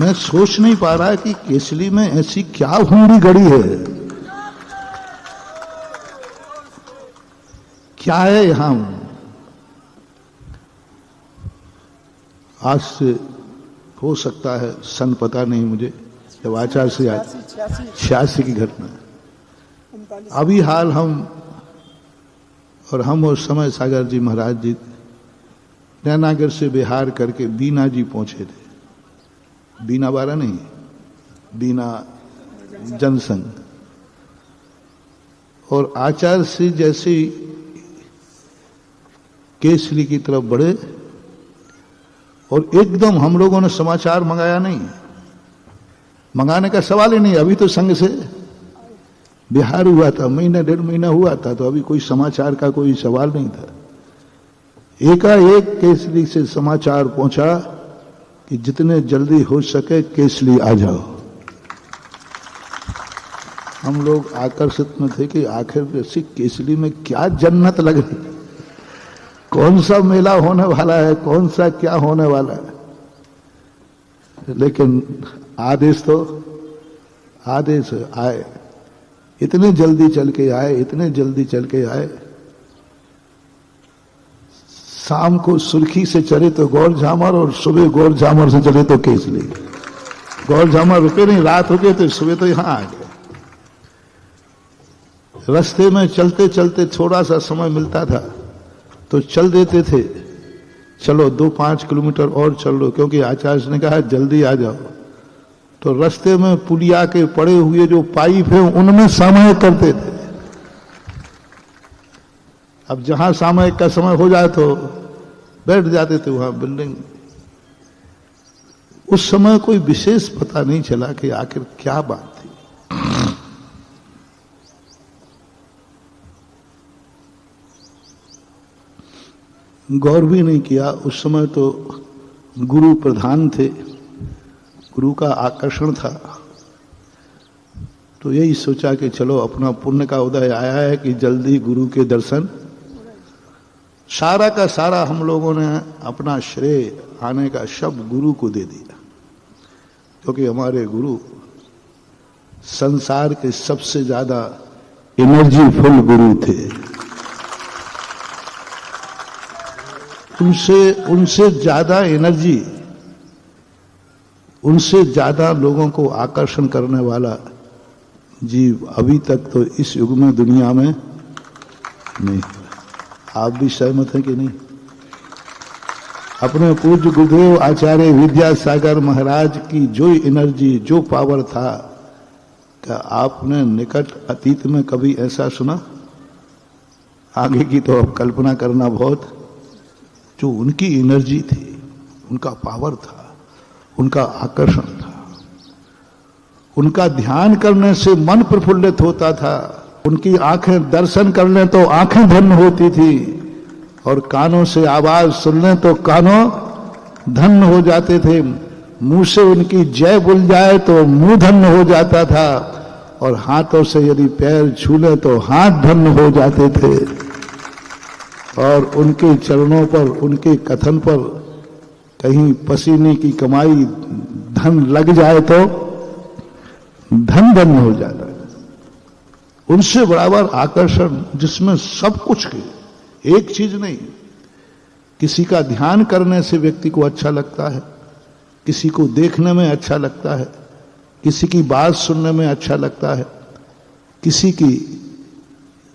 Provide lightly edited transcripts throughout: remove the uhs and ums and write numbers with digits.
मैं सोच नहीं पा रहा कि केसली में ऐसी क्या हुंडी गड़ी है, क्या है यहां। आज से हो सकता है सन पता नहीं मुझे, जब आचार्य से 86 की घटना, अभी हाल हम और समय सागर जी महाराज जी नैनागर से बिहार करके बीना जी पहुंचे थे। बीना बारा नहीं, बीना जनसंघ। और आचार्य से जैसे केसरी की तरफ बढ़े और एकदम हम लोगों ने समाचार मंगाया नहीं, मंगाने का सवाल ही नहीं। अभी तो संघ से बिहार हुआ था, महीना 1.5 महीना हुआ था, तो अभी कोई समाचार का कोई सवाल नहीं था। एकाएक केसरी से समाचार पहुंचा कि जितने जल्दी हो सके केसरी आ जाओ। हम लोग आकर्षित में थे कि आखिर ऐसी केसरी में क्या जन्नत लग रही, कौन सा मेला होने वाला है, कौन सा क्या होने वाला है। लेकिन आदेश आए, इतने जल्दी चल के आए, इतने जल्दी चल के आए। शाम को सुर्खी से चले तो गौर झामर और सुबह गौर झामर से चले तो केसली। गौर झामर रुके नहीं, रात रुके तो सुबह तो यहां आ गए। रास्ते में चलते चलते थोड़ा सा समय मिलता था तो चल देते थे, चलो 2-5 किलोमीटर और चल लो, क्योंकि आचार्य ने कहा जल्दी आ जाओ। तो रास्ते में पुलिया के पड़े हुए जो पाइप है उनमें सामयिक करते थे। अब जहां सामयिक का समय हो जाए तो बैठ जाते थे वहां बिल्डिंग। उस समय कोई विशेष पता नहीं चला कि आखिर क्या बात थी। गौर भी नहीं किया। उस समय तो गुरु प्रधान थे, गुरु का आकर्षण था। तो यही सोचा कि चलो अपना पुण्य का उदय आया है कि जल्दी गुरु के दर्शन। सारा का सारा हम लोगों ने अपना श्रेय आने का शब्द गुरु को दे दिया, क्योंकि हमारे गुरु संसार के सबसे ज्यादा एनर्जीफुल गुरु थे। उनसे ज्यादा एनर्जी, उनसे ज्यादा लोगों को आकर्षण करने वाला जीव अभी तक तो इस युग में दुनिया में नहीं। आप भी सहमत हैं कि नहीं? अपने पूज्य गुरुदेव आचार्य विद्यासागर महाराज की जो एनर्जी, जो पावर था, क्या आपने निकट अतीत में कभी ऐसा सुना? आगे की तो अब कल्पना करना बहुत। जो उनकी एनर्जी थी, उनका पावर था, उनका आकर्षण था, उनका ध्यान करने से मन प्रफुल्लित होता था। उनकी आंखें दर्शन कर लें तो आंखें धन्य होती थी, और कानों से आवाज सुन लें तो कानों धन्य हो जाते थे। मुंह से उनकी जय बोल जाए तो मुंह धन्य हो जाता था, और हाथों से यदि पैर छू लें तो हाथ धन्य हो जाते थे। और उनके चरणों पर, उनके कथन पर कहीं पसीने की कमाई धन लग जाए तो धन धन्य हो जाता है। उनसे बराबर आकर्षण जिसमें सब कुछ है, एक चीज नहीं। किसी का ध्यान करने से व्यक्ति को अच्छा लगता है, किसी को देखने में अच्छा लगता है, किसी की बात सुनने में अच्छा लगता है, किसी की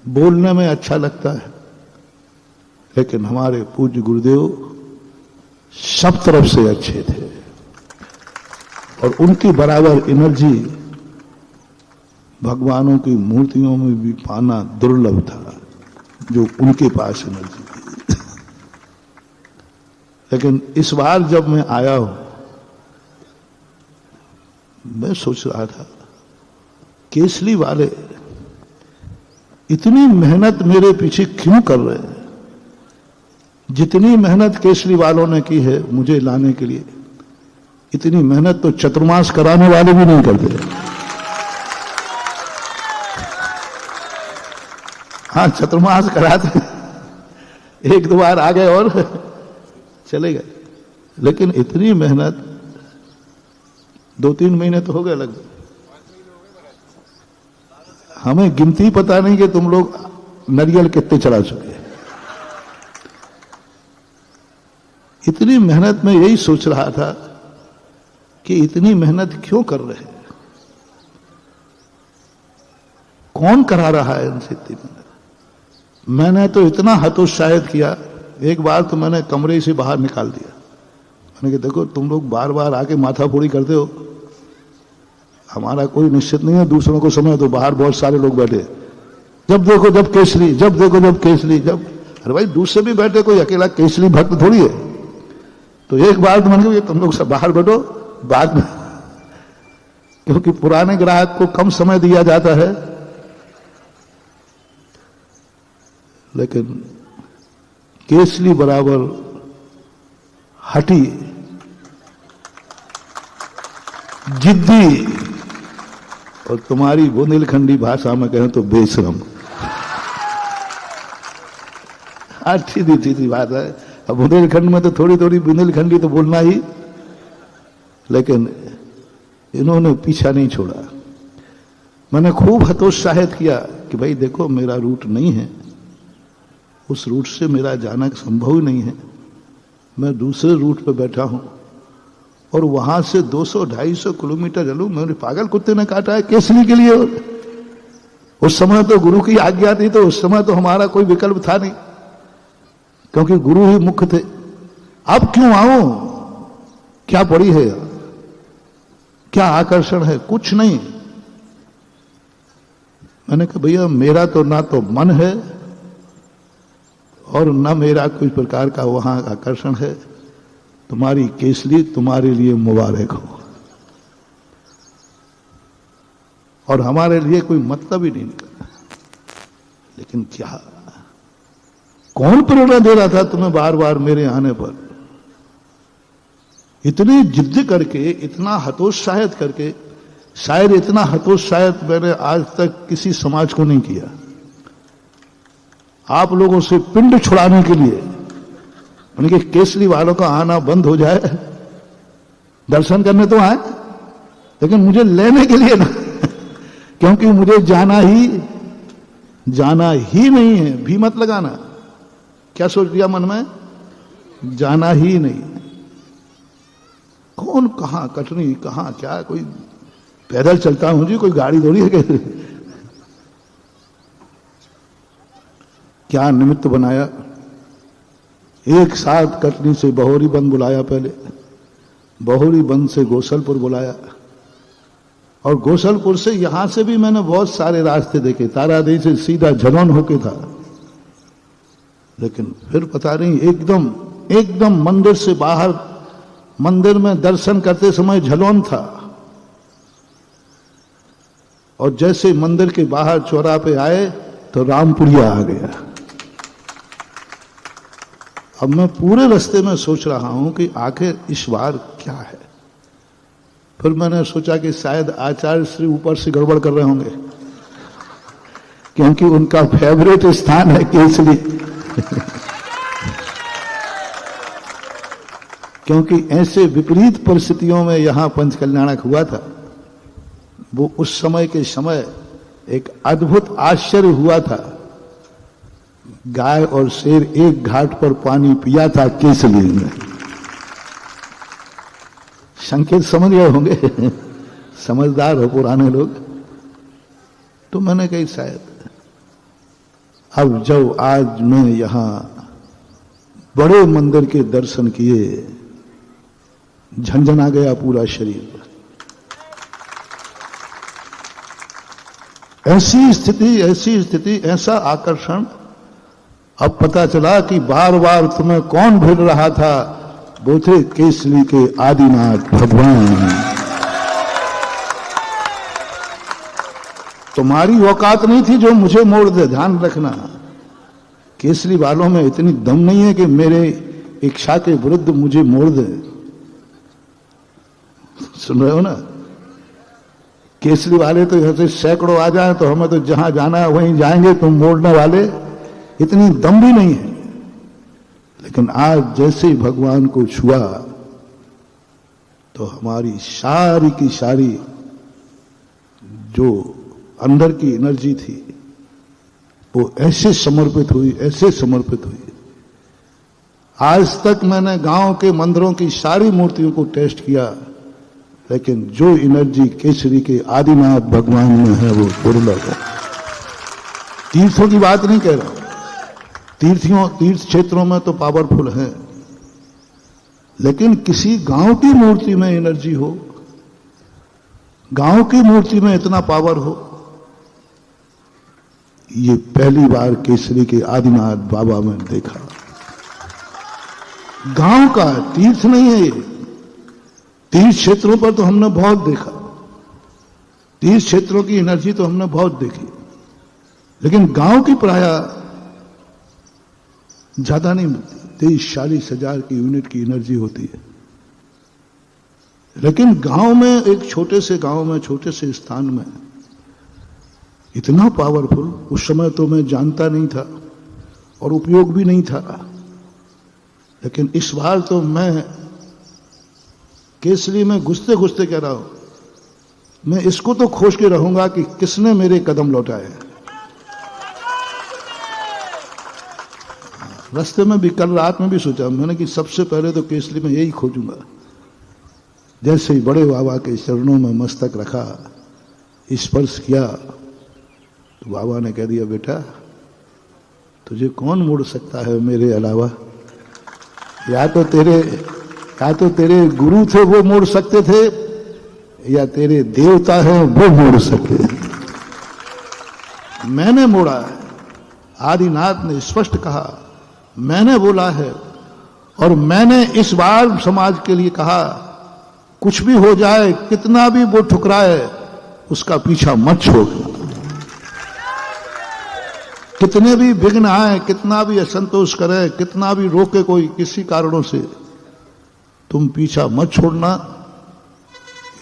बोलने में अच्छा लगता है। लेकिन हमारे पूज्य गुरुदेव सब तरफ से अच्छे थे, और उनकी बराबर एनर्जी भगवानों की मूर्तियों में भी पाना दुर्लभ था, जो उनके पास एनर्जी थी। लेकिन इस बार जब मैं आया हूं, मैं सोच रहा था केसली वाले इतनी मेहनत मेरे पीछे क्यों कर रहे हैं। जितनी मेहनत केसरी वालों ने की है मुझे लाने के लिए, इतनी मेहनत तो चतुर्मास कराने वाले भी नहीं करते। हाँ, चतुर्मास कराते, 1-2 बार आ गए और चले गए। लेकिन इतनी मेहनत 2-3 महीने तो हो गए लगभग। हमें गिनती पता नहीं कि तुम लोग नारियल कितने चढ़ा चुके। इतनी मेहनत में यही सोच रहा था कि इतनी मेहनत क्यों कर रहे हैं, कौन करा रहा है इनसे इतनी मेहनत। मैंने तो इतना हतोत्साहित किया, एक बार तो मैंने कमरे से बाहर निकाल दिया। मैंने कहा देखो तुम लोग बार बार आके माथाफोड़ी करते हो, हमारा कोई निश्चित नहीं है, दूसरों को समय दो। बाहर बहुत सारे लोग बैठे, जब देखो जब केसरी, जब देखो जब केसरी, जब। अरे भाई दूसरे भी बैठे, कोई अकेला केसरी भक्त थोड़ी है। तो एक बार तो मैंने कहा तुम लोग सब बाहर बैठो, बाद में, क्योंकि पुराने ग्राहक को कम समय दिया जाता है। लेकिन केसरी बराबर हठी, जिद्दी, और तुम्हारी बुंदेलखंडी भाषा में कहें तो बेशरम। सीधी बात है। अब बुंदेलखंड में तो थोड़ी थोड़ी बुंदेलखंडी तो बोलना ही, लेकिन इन्होंने पीछा नहीं छोड़ा। मैंने खूब हतोत्साहित किया कि भाई देखो मेरा रूट नहीं है, उस रूट से मेरा जाना संभव ही नहीं है, मैं दूसरे रूट पर बैठा हूं और वहां से 200-250 किलोमीटर चलूं। मैंने पागल कुत्ते ने काटा है केसरी के लिए। उस समय तो गुरु की आज्ञा थी, तो उस समय तो हमारा कोई विकल्प था नहीं, क्योंकि गुरु ही मुख्य थे। अब क्यों आऊं, क्या पड़ी है, क्या आकर्षण है, कुछ नहीं। मैंने कहा भैया मेरा तो ना तो मन है और ना मेरा कोई प्रकार का वहां आकर्षण है। तुम्हारी केसरी तुम्हारे लिए मुबारक हो, और हमारे लिए कोई मतलब ही नहीं निकला। लेकिन क्या, कौन प्रेरणा दे रहा था तुम्हें बार बार मेरे आने पर? इतनी जिद्द करके, इतना हतोत्साहित करके, शायद इतना हतोत्साहित मैंने आज तक किसी समाज को नहीं किया। आप लोगों से पिंड छुड़ाने के लिए, उनके केसरी वालों का आना बंद हो जाए, दर्शन करने तो आए, लेकिन मुझे लेने के लिए ना, क्योंकि मुझे जाना ही नहीं है। भी मत लगाना, क्या सोच लिया मन में, जाना ही नहीं। कौन कहां कटनी, कहां क्या, कोई पैदल चलता हूं जी, कोई गाड़ी थोड़ी है। क्या निमित्त बनाया, एक साथ कटनी से बहोरी बंद बुलाया, पहले बहोरी बंद से गोसलपुर बुलाया, और गोसलपुर से यहां से भी मैंने बहुत सारे रास्ते देखे। तारादेवी से सीधा झलोन होके था, लेकिन फिर पता नहीं एकदम मंदिर से बाहर, मंदिर में दर्शन करते समय झलोन था, और जैसे मंदिर के बाहर चौराहे पे आए तो रामपुरिया आ गया। अब मैं पूरे रास्ते में सोच रहा हूं कि आखिर इस बार क्या है। फिर मैंने सोचा कि शायद आचार्य श्री ऊपर से गड़बड़ कर रहे होंगे, क्योंकि उनका फेवरेट स्थान है केसरी। क्योंकि ऐसे विपरीत परिस्थितियों में यहां पंचकल्याणक हुआ था, वो उस समय के समय एक अद्भुत आश्चर्य हुआ था। गाय और शेर एक घाट पर पानी पिया था केसरी में। संकेत समझ गए होंगे, समझदार हो पुराने लोग। तो मैंने कही शायद अब जब आज मैं यहां बड़े मंदिर के दर्शन किए, झंझना गया पूरा शरीर। ऐसी स्थिति, ऐसा आकर्षण। अब पता चला कि बार बार तुम्हें कौन भिड़ रहा था, वो थे केसरी के आदिनाथ भगवान। तुम्हारी औकात नहीं थी जो मुझे मोड़ दे, ध्यान रखना। केसरी वालों में इतनी दम नहीं है कि मेरे इच्छा के विरुद्ध मुझे मोड़ दे। सुन रहे हो ना, केसरी वाले तो यहां से सैकड़ों आ जाए तो हमें तो जहां जाना है वहीं जाएंगे, तुम मोड़ने वाले इतनी दम भी नहीं है। लेकिन आज जैसे ही भगवान को छुआ तो हमारी सारी की सारी जो अंदर की एनर्जी थी वो ऐसे समर्पित हुई, ऐसे समर्पित हुई। आज तक मैंने गांव के मंदिरों की सारी मूर्तियों को टेस्ट किया, लेकिन जो एनर्जी केसरी के आदिनाथ भगवान में है वो दुर्लभ है। तीर्थों की बात नहीं कह रहा, तीर्थ क्षेत्रों में तो पावरफुल है, लेकिन किसी गांव की मूर्ति में एनर्जी हो, गांव की मूर्ति में इतना पावर हो, ये पहली बार केसरी के आदिनाथ बाबा में देखा। गांव का तीर्थ नहीं है ये। तीर्थ क्षेत्रों पर तो हमने बहुत देखा, तीर्थ क्षेत्रों की एनर्जी तो हमने बहुत देखी, लेकिन गांव की प्राय ज्यादा नहीं मिलती। 30-40 की यूनिट की एनर्जी होती है, लेकिन गांव में, एक छोटे से गांव में, छोटे से स्थान में इतना पावरफुल, उस समय तो मैं जानता नहीं था और उपयोग भी नहीं था। लेकिन इस बार तो मैं केसरी में घुसते घुसते कह रहा हूं, मैं इसको तो खोज के रहूंगा कि किसने मेरे कदम लौटाए। रास्ते में भी, कल रात में भी सोचा मैंने कि सबसे पहले तो केसरी में यही खोजूंगा। जैसे ही बड़े बाबा के चरणों में मस्तक रखा, स्पर्श किया, तो बाबा ने कह दिया, बेटा तुझे कौन मोड़ सकता है मेरे अलावा? या तो तेरे गुरु थे वो मोड़ सकते थे, या तेरे देवता हैं वो मोड़ सके। मैंने मोड़ा है। आदिनाथ ने स्पष्ट कहा, मैंने बोला है, और मैंने इस बार समाज के लिए कहा, कुछ भी हो जाए, कितना भी वो ठुकराए, उसका पीछा मत छोड़ना। कितने भी विघ्न आए, कितना भी असंतोष करे, कितना भी रोके कोई किसी कारणों से, तुम पीछा मत छोड़ना।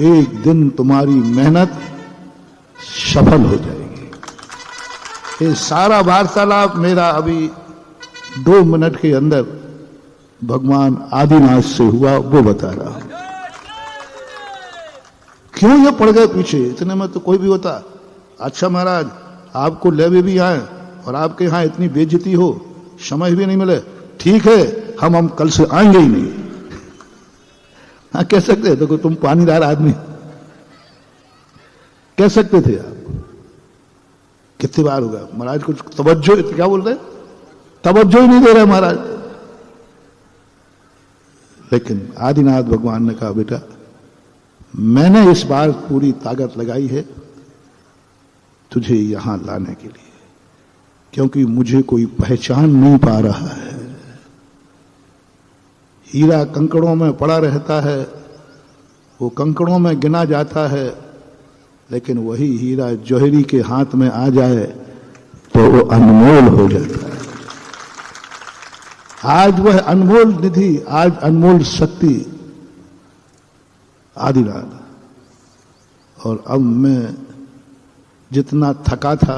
एक दिन तुम्हारी मेहनत सफल हो जाएगी। ये सारा वार्तालाप मेरा अभी 2 मिनट के अंदर भगवान आदिनाथ से हुआ, वो बता रहा हूं। क्यों ये पड़ गए पीछे? इतने में तो कोई भी होता, अच्छा महाराज आपको लेवे भी आए और आपके यहां इतनी बेइज्जती हो, समय भी नहीं मिले, ठीक है हम कल से आएंगे ही नहीं। हाँ कह सकते, तो तुम पानीदार आदमी कह सकते थे आप। कितनी बार होगा महाराज, कुछ तवज्जो, क्या बोल रहे, तवज्जो ही नहीं दे रहे महाराज। लेकिन आदिनाथ भगवान ने कहा, बेटा मैंने इस बार पूरी ताकत लगाई है तुझे यहां लाने के लिए, क्योंकि मुझे कोई पहचान नहीं पा रहा है। हीरा कंकड़ों में पड़ा रहता है, वो कंकड़ों में गिना जाता है, लेकिन वही हीरा जौहरी के हाथ में आ जाए तो वो अनमोल हो जाता है। आज वह अनमोल निधि, आज अनमोल शक्ति आदिनाथ। और अब मैं जितना थका था,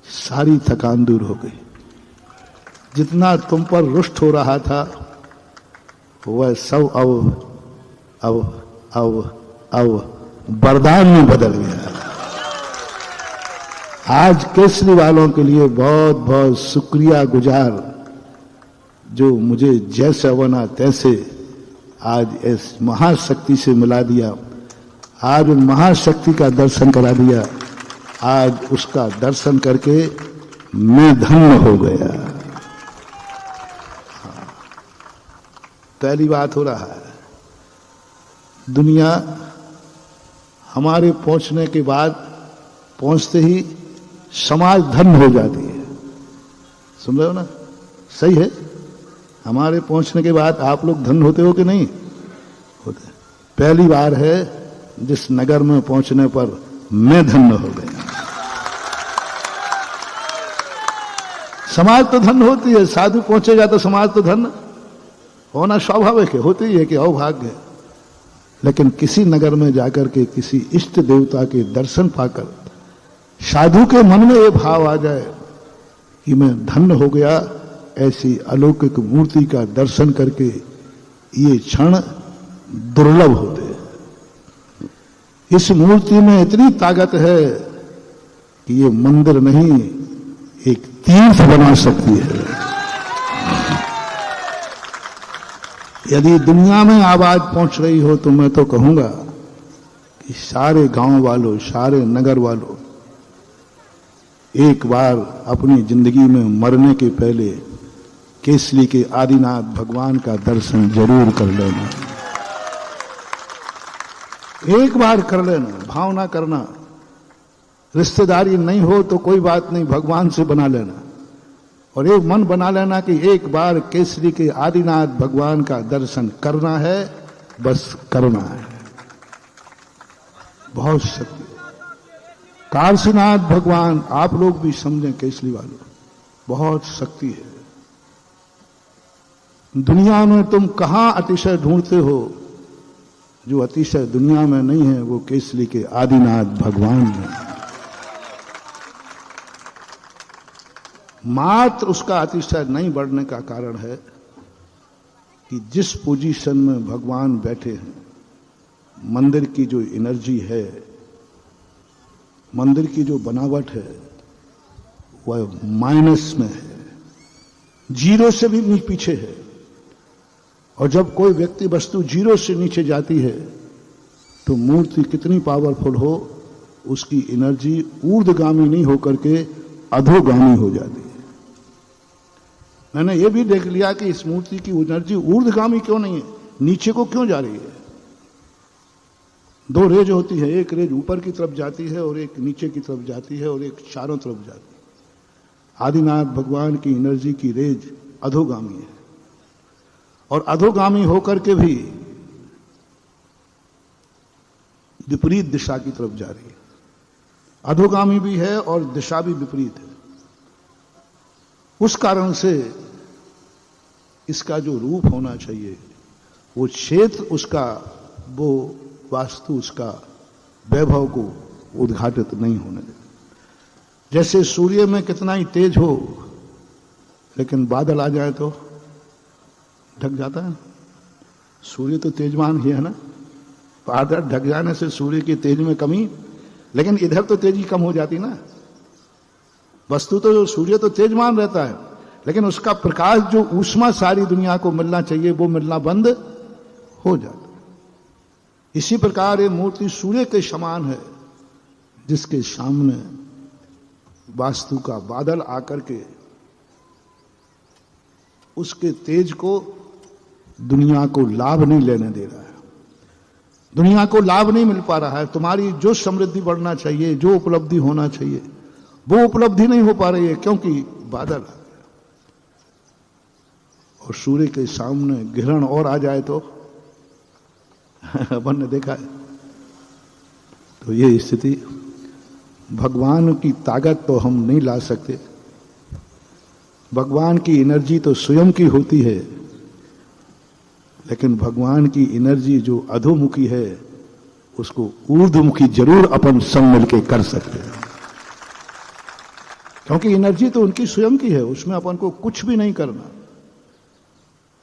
सारी थकान दूर हो गई। जितना तुम पर रुष्ट हो रहा था, वह सब अब वरदान में बदल गया। आज केसरी वालों के लिए बहुत बहुत शुक्रिया गुजार, जो मुझे जैसे बना तैसे आज इस महाशक्ति से मिला दिया, आज महाशक्ति का दर्शन करा दिया। आज उसका दर्शन करके मैं धन्य हो गया। पहली बात हो रहा है, दुनिया हमारे पहुंचने के बाद, पहुंचते ही समाज धन्य हो जाती है। सुन रहे हो ना? सही है। हमारे पहुंचने के बाद आप लोग धन्य होते हो कि नहीं होते? पहली बार है जिस नगर में पहुंचने पर मैं धन्य हो गया। समाज तो धन्य होती है, साधु पहुंचेगा तो समाज तो धन्य होना स्वाभाविक है, होती ही है कि अभाग्य है। लेकिन किसी नगर में जाकर के किसी इष्ट देवता के दर्शन पाकर साधु के मन में ये भाव आ जाए कि मैं धन्य हो गया, ऐसी अलौकिक मूर्ति का दर्शन करके ये क्षण दुर्लभ होते हैं। इस मूर्ति में इतनी ताकत है कि ये मंदिर नहीं एक तीर्थ बना सकती है। यदि दुनिया में आवाज पहुंच रही हो तो मैं तो कहूंगा कि सारे गांव वालों, सारे नगर वालों, एक बार अपनी जिंदगी में मरने के पहले केसली के आदिनाथ भगवान का दर्शन जरूर कर लेना। एक बार कर लेना, भावना करना। रिश्तेदारी नहीं हो तो कोई बात नहीं, भगवान से बना लेना। और एक मन बना लेना कि एक बार केसरी के आदिनाथ भगवान का दर्शन करना है, बस करना है। बहुत शक्ति। काशीनाथ भगवान, आप लोग भी समझें केसरी वालों, बहुत शक्ति है। दुनिया में तुम कहां अतिशय ढूंढते हो, जो अतिशय दुनिया में नहीं है वो केसरी के आदिनाथ भगवान में। मात्र उसका अतिशय नहीं बढ़ने का कारण है कि जिस पोजीशन में भगवान बैठे हैं, मंदिर की जो एनर्जी है, मंदिर की जो बनावट है, वह माइनस में है, जीरो से भी पीछे है। और जब कोई व्यक्ति वस्तु जीरो से नीचे जाती है तो मूर्ति कितनी पावरफुल हो, उसकी एनर्जी ऊर्ध्वगामी नहीं होकर के अधोगामी हो जाती है। मैंने यह भी देख लिया कि इस मूर्ति की एनर्जी ऊर्ध्वगामी क्यों नहीं है, नीचे को क्यों जा रही है। दो रेज होती है, एक रेज ऊपर की तरफ जाती है और एक नीचे की तरफ जाती है और एक चारों तरफ जाती है। आदिनाथ भगवान की एनर्जी की रेज अधोगामी है और अधोगामी होकर के भी विपरीत दिशा की तरफ जा रही है। अधोगामी भी है और दिशा भी विपरीत है। उस कारण से इसका जो रूप होना चाहिए, वो क्षेत्र उसका, वो वास्तु उसका वैभव को उद्घाटित नहीं होने देता। जैसे सूर्य में कितना ही तेज हो लेकिन बादल आ जाए तो ढक जाता है। सूर्य तो तेजवान ही है ना, बादल ढक जाने से सूर्य की तेज में कमी, लेकिन इधर तो तेजी कम हो जाती ना। वस्तु तो सूर्य तो तेजवान रहता है, लेकिन उसका प्रकाश जो ऊष्मा सारी दुनिया को मिलना चाहिए वो मिलना बंद हो जाता है। इसी प्रकार ये मूर्ति सूर्य के समान है, जिसके सामने वास्तु का बादल आकर के उसके तेज को दुनिया को लाभ नहीं लेने दे रहा है, दुनिया को लाभ नहीं मिल पा रहा है। तुम्हारी जो समृद्धि बढ़ना चाहिए, जो उपलब्धि होना चाहिए, वो उपलब्धि नहीं हो पा रही है, क्योंकि बादल आ गया। और सूर्य के सामने ग्रहण और आ जाए तो अपन ने देखा है। तो ये स्थिति, भगवान की ताकत तो हम नहीं ला सकते, भगवान की एनर्जी तो स्वयं की होती है, लेकिन भगवान की एनर्जी जो अधोमुखी है उसको ऊर्ध्वमुखी जरूर अपन सब मिलके कर सकते हैं। क्योंकि एनर्जी तो उनकी स्वयं की है, उसमें अपन को कुछ भी नहीं करना,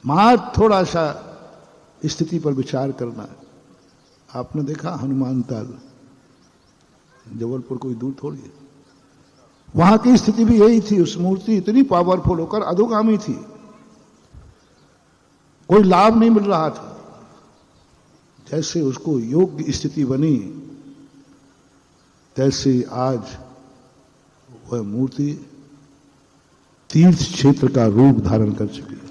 मात्र थोड़ा सा स्थिति पर विचार करना है। आपने देखा हनुमान ताल, जबलपुर कोई दूर थोड़ी है, वहां की स्थिति भी यही थी। उस मूर्ति इतनी पावरफुल होकर अधोगामी थी, कोई लाभ नहीं मिल रहा था। जैसे उसको योग्य स्थिति बनी, तैसे आज वह मूर्ति तीर्थ क्षेत्र का रूप धारण कर चुकी है।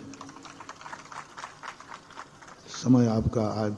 समय आपका आज